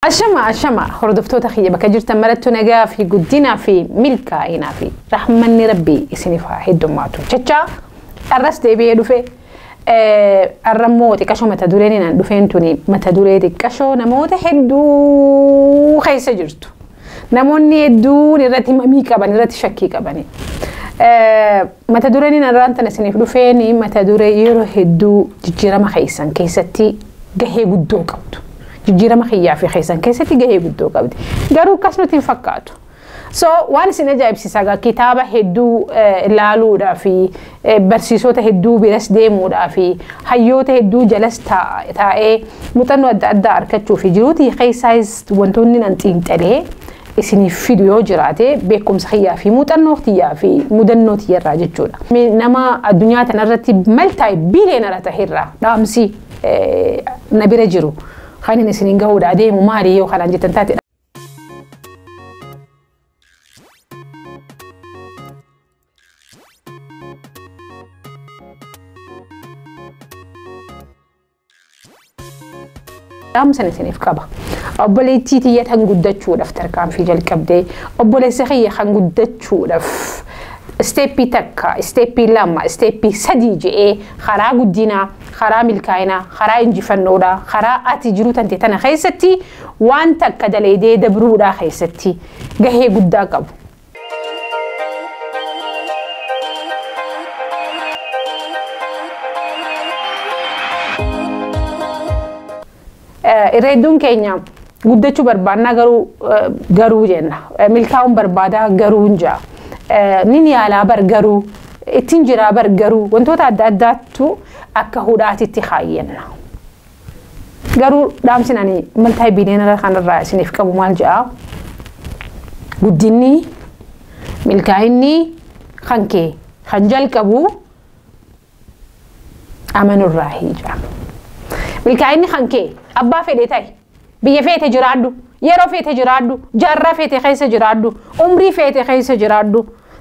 الشمع هردفتو تخيّة بكجر تمرتو نجا في قدنا في ملكا هنا في رحمني ربي اسنفا هدو ماتو تشا الرس دي بيدو في الرموت كشو متدورين ندفين توني متدورين كشو نموت هدو خيس جرتو نموني هدو نرتي ميكا بني نرتي شكيكا بني متدورين نرانت نسنف دفيني متدورين يرو هدو جيرا ما خيسان كيستي جهي قدو قبضو جيرا ما خيّا في خيسان كيستي جهي قدو قبض قارو كسنو تنفكاتو waan isin ajaa'ibsiisaa kitaaba hedduu ilaaluudha fi barsiisota hedduu biras deemuudha fi hayyoota hedduu jalas taa'ee muuxannoo adda addaa argachuu fi jiruutii keessaayis wantoonni nan xiinxalee isiniif fidu yoo jiraate beekumsa xiyyaa fi muuxannoo xiyyaa fi mudannoo xiyyarraa jechuudha. Nama addunyaa tanarratti maltaa'e biiliyoonara ta'erraa dhaamsi na bira jiru kan inni isiniin gahuudha adeemu maali yoo kanaan jettan taate. سنة سنف كبا أبولي تيتي يتهن قدت شو دفتر كان في جل كبدي أبولي سخية خن قدت شو دف استيبي تكا استيبي لما استيبي سديجي خرا قدينا خرا ملكاينا خرا إنجي فنورا خرا أتجرو تنتي خيستي وان تكا دليدي دبرودا خيستي جهي قدا كبو Reedduun keenya guddachuu barbaadna garuu jenna milkaa'uun barbaada garuu nja nin yaalaa bar garuu ittiin jiraa bar garuu wantoota adda addaattu akka hudhaatitti kaayyenna garuu dhaamsinanii maltaa'e biiliyoonara kanarraa isiniif qabu maal jedhaa guddinni milkaa'inni kan kee kan jalqabu amanurraa hiija milkaa'inni kan kee abbaa fedhe ta'e biyya feete jiraaddu yeroo feete jiraaddu jaarraa feete keessa jiraaddu umrii feete keessa jiraaddu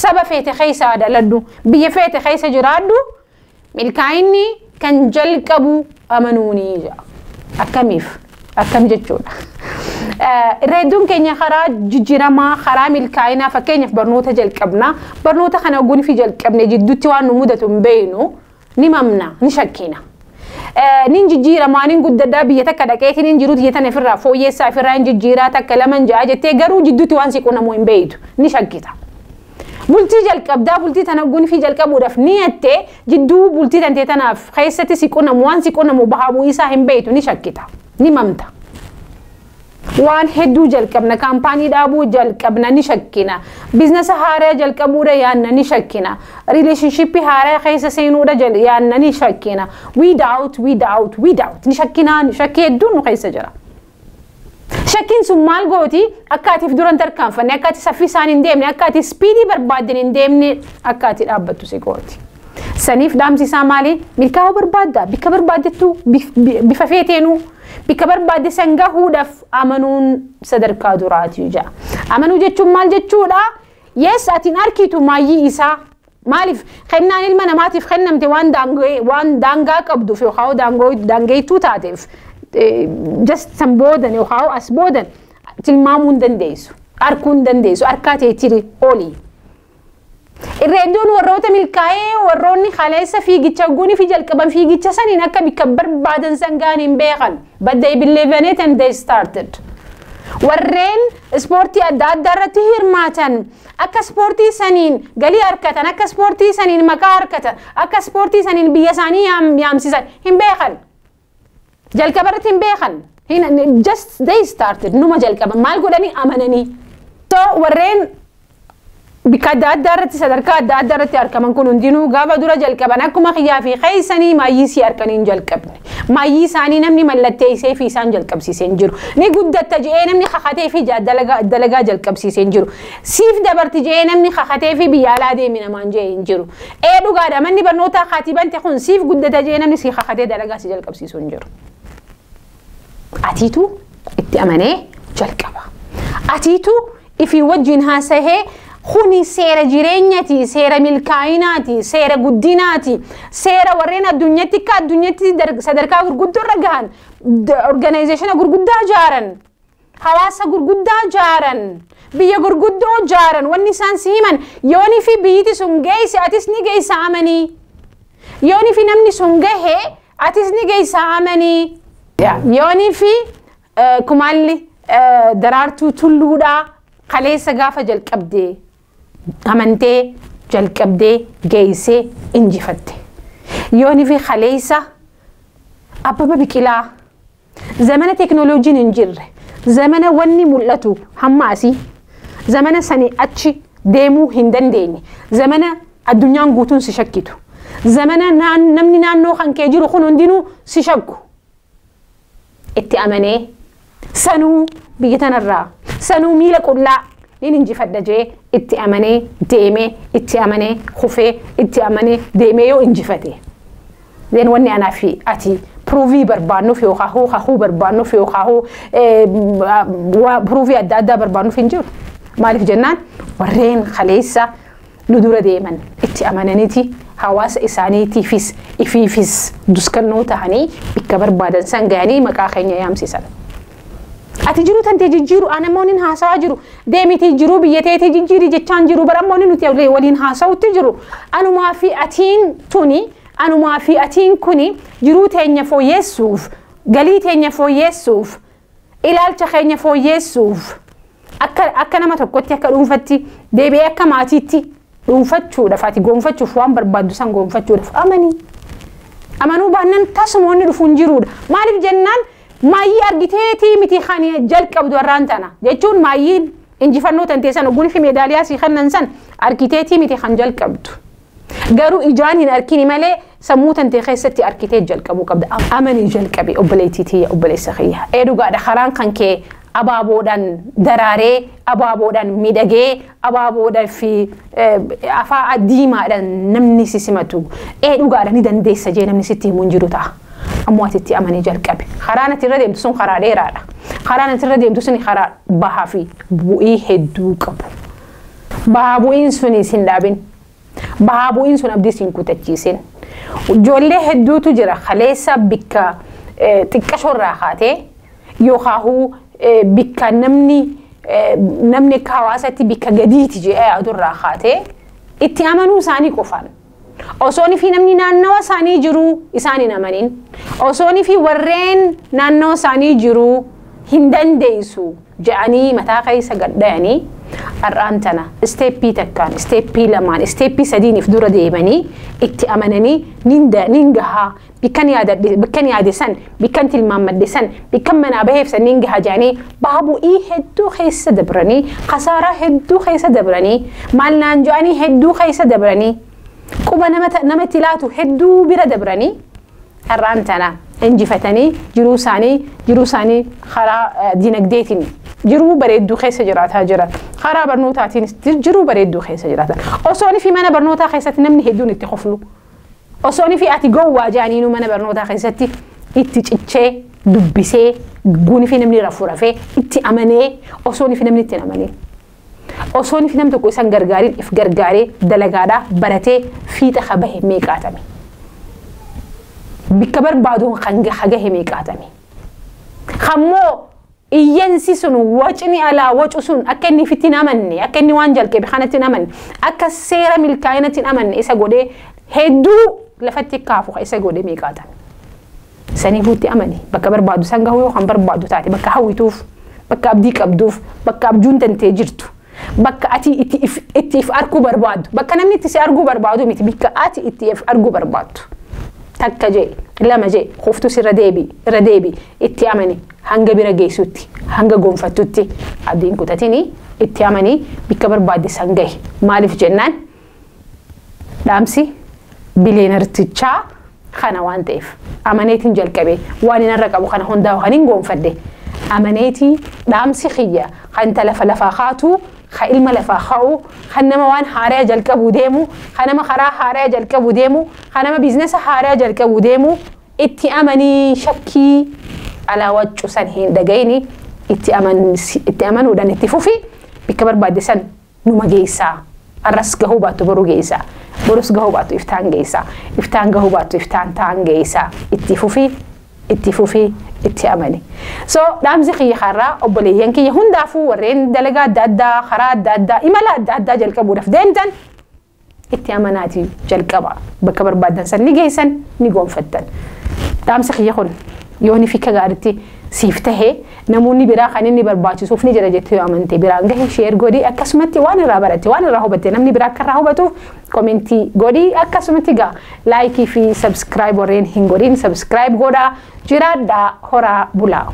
saba feete keessa adaladdu biyya feete keessa jiraaddu milkaa'inni kan jalqabu amanuunii jira akkam jechuudha. Reedduun keenya karaa jijjiiramaa karaa milkaa'inaa fakkeenyaaf barnoota jalqabna barnoota kana oguun fi jalqabne jidduutti waan nu mudatu hin beeknu ni mamna ni shakkina. nin jijjiiramaa nin guddaddaa biyya takka dhaqeetiin nin jiruuti jetan ofirraa fooyyeessaa ofirraa hin jijjiiraa takka laman ja'a jettee garuu jidduutti waan si qunnamuu hin beektu ni shakkita. Bultii jalqabdaa bultii tana oguun fi jalqabuudhaaf ni jettee jidduu bultii tantee tanaaf keessatti si qunnamu waan si qunnamu bahamuu isaa hin beektu ni shakkita ni mamta. Waan hedduu jalqabna kaampaanii dhaabuu jalqabna ni shakkina biizinasa haaraa jalqabuudha yaanna ni shakkina rileeshnshippii haaraa keessa seenuudha yaanna ni shakkina without ni shakkina shakkii hedduun nu keessa jira. Shakkiin sun maal gooti akka atiif duran tarkaanfanne akka ati saffisaan hin deemne akka ati spiidii barbaadden hin deemne akka ati dhaabbattu si gooti. Saniif dhaamsisaa maali milkaa'uu barbaadda bikka barbaaddattu bifa feeteenuu bikka barbaadde san gahuudhaaf amanuun sadarkaa duraati jira. Amanuu jechuun maal jechuudha? Yes atiin arkitu maayyii isaa maaliif kennaan ilma namaatiif kennamte waan daangaa qabduuf yookaan daangeetuu taateef just san boodan yookaan as boodan tilmaamuu hin dandeessu arkuu hin dandeessu harkaa teetiri olii. Reedduun warroota milkaa'ee warroonni kaleessa fiigicha oguun fi jalqaban fiigicha saniin akka bikka barbaadan sangaan hin beekan but they believe in it and they started. Warreen ispoortii adda addaa irratti hirmaatan akka ispoortii saniin galii harkatan akka ispoortii saniin maqaa harkatan akka ispoortii saniin biyya isaanii yaamsisan hin beekan jalqaba irratti hin beekan just they started numa jalqaban maal godhanii amananii. So warreen bikka adda addaa irratti sadarkaa adda addaa irratti argaman kun hundinuu gaafa dura jalqaban akkuma xiyyaa fi keessanii maayyii si harkanii hin jalqabne maayyii isaanii namni mallattee isee fi isaan jalqabsiisee hin jiru ni guddatta je'ee namni kakatee fi dalagaa jalqabsiisee hin jiru siif dabarti je'ee namni kakatee fi biyya alaa deemi namaan je'ee hin jiru dhugaadha manni barnootaa kaatibante kun siif guddata je'ee namni si kakatee dalagaa si jalqabsiisuu hin jiru. Atiitu itti amanee jalqaba atiitu ifii wajjin haasahee خوني سيرة جيرينياتي سيرة ملكايناتي سيرة قديناتي سيرة ورينا الدنياتي كاد دنياتي صدركا غرقود الرقان organization غرقود جارن hawaasa gurguddaa jaaran biyya gurguddoo jaaran wanni isaan siiman yooni fi biyyiti sun geesse atis ni geessa amanii yooni fi namni sun gahe atis ni geessa amanii yooni fi kumaalli daraartuu tulluudha kaleessa gaafa jalqabdee amantee jalqabdee geessee injifatte yooni fi kaleessa Abbaba Biqilaa zamana teknooloojiin hin jirre zamana wanni mul'atu hammaasi zamana sanii achi deemuu hin dandeenye zamana addunyaan guutuun si shakkitu zamana namni naannoo kan kee jiru kun hundinuu si shakku itti amanee sanuu biyya tanarraa sanuu miila qullaa nin injifadha jee itti amanee deemee itti amanee kufee itti amanee deemee yoo injifate then wanni anaa fi ati provii barbaannuuf yookaan hoo barbaannuuf yookaan provii adda addaa barbaannuuf hin jiru maaliif jennaan warreen kaleessa nu dura deeman itti amananiiti hawaasa isaaniitiifis ifiifis duskannoo ta'anii bakka barbaadan san ga'anii maqaa keenya yaamsisan. Ati jiru tantee jijjiiru anamoonni haasawaa jiru deemiti jiru biyyateeti jijjiiri jechaan jiru barammoonni nuti waliin haasawutti jiru anumaa fi atiin tuni anumaa fi atiin kuni jiruu teenya fooyyeessuuf galii teenya fooyyeessuuf ilaalcha keenya fooyyeessuuf akka nama tokkotti akka dhuunfatti deebi'ee akka maatiitti dhuunfachuudhaaf ati goonfachuuf waan barbaaddu san goonfachuudhaaf amanuu baannaan tasumoonni dhufuun jiruudha maaliif jennaan maayyii argiteetii miti kan jalqabdu warraan tana jechuun maayyiin injifannoo tantee san oguun fi meedaaliyaa si kennan san argiteetii miti kan jalqabdu garuu ijaan hin arkini malee sammuu tantee keessatti arkitee jalqabuu qabda amanii jalqabe obboleettiitii obboleessa kiyya dhugaadha karaan kan kee abaaboodhaan daraaree abaaboodhaan miidhagee abaaboodhaan fi afaa diimaadhaan namni si simatu dhugaadha ni dandeessa jee namni sitti himuun jiru ta'a ammoo atitti amanii jalqabe karaan ati irra deemtu sun karaa dheeraadha karaan ati irra deemtu sun karaa bahaa fi bu'ii hedduu qabu bahaa bu'iin sunis hin dhaabin bahaa bu'iin sun abdiis hin kutachiisin ijoollee hedduutu jira kaleessa bikka xiqqashorraa kaatee yookaan bikka namni akka hawaasatti bikka gadiiti jee yaadurraa kaatee itti amanuu isaanii qofaan osooni fi namni naannawa isaanii jiru isaan hin amanin osooni fi warreen naannawa isaanii jiru hin dandeessu je'anii mataa keessa gadhayanii har'aan tana isteeppii takkaan isteeppii lamaan isteeppii sadiiniif dura deemanii itti amananii nin gahaa bikkan yaade san bikkan tilmaammadde san bikkan manaa baheef san nin gahaa jedhanii bahaa bu'ii hedduu keessa dabranii khasaaraa hedduu keessa dabranii maal naan je'anii hedduu keessa dabranii quba namatti laatu hedduu bira dabranii har'aan tana injifatanii jiruu isaanii karaa dinagdeetiin jiruu bareedduu keessa jiraataa jiran karaa barnootaatiin jiruu bareedduu keessa jiraatan osooni fi mana barnootaa keessatti namni hedduun itti qoflu osooni fi ati gowwaa jaaniinuu mana barnootaa keessatti itti cichee dubbisee guuni fi namni rafee itti amanee osooni fi namni itti amanee osooni fi nam tokko isan gargaariin if gargaaree dalagaadhaa baratee fiixa qabahe meeqaatame bikka barbaaduun kan gahe meeqaatame kammoo iyyansi sun wacni alaa wacu sun akka inni fitti namanne akka inni waan jalqabe kanatti namanne akka seera milkaa'inatti namanne isa godhee hedduu lafatti kaafu isa godhee meeqaatame saniifuutti amane bakka barbaadu san gahuu yookaan barbaadu taate bakka hawwituuf bakka abdii qabduuf bakka abjuun tantee jirtu bakka ati itti if arguu barbaadu bakka namni itti si arguu barbaadu miti bakka ati itti if arguu barbaadu takka jee lama jee khuftu sirra deebi itti amani hanga bira geessutti hanga gonfattutti abdiin kutatini itti amani bakka barbaadde san gahe maaliif jennaan dhaamsi bileenartichaa kana waan ta'eef amaneetiin jalqabe waan inarra qabu kana hundaa waan hin gonfadde amaneetii dhaamsi khiyya kan lafa kaatu ilma lafaa ka'u kan nama waan haaraa jalqabu deemu kan nama karaa haaraa jalqabu deemu kan nama biizinesa haaraa jalqabu deemu itti amanii shakkii alaa waccu san hin dhagayni itti amanuudhaan itti fufi bakka barbaadde san numa geessaa arras gahuu baattu boruu geessaa borus gahuu baattu iftaan geessaa iftaan gahuu baattu iftaan ta'an geessaa itti fufi itti amani. So dhaamsi kiyya har'aa obboleeyyan kiyya hundaafuu warreen dalagaa adda addaa karaa adda addaa imala adda addaa jalqabuudhaaf deemtan itti amanaatii jalqaba bakka barbaadan san ni geessan ni gonfattan. Dhaamsi kiyya kun yooni fi gaariitti siif tahee namoonni biraa kan inni barbaachisuuf ni jira jettee amante biraan gahee sheer godhii akkasumatti waan irraa baratte waan irraa hubatte namni biraa akka irraa hubatuuf komentii godhii akkasumatti gaa laayikii fi sabskiraayib warreen hin godhin sabskiraayib godhaa jiraadhaa horaa bulaa.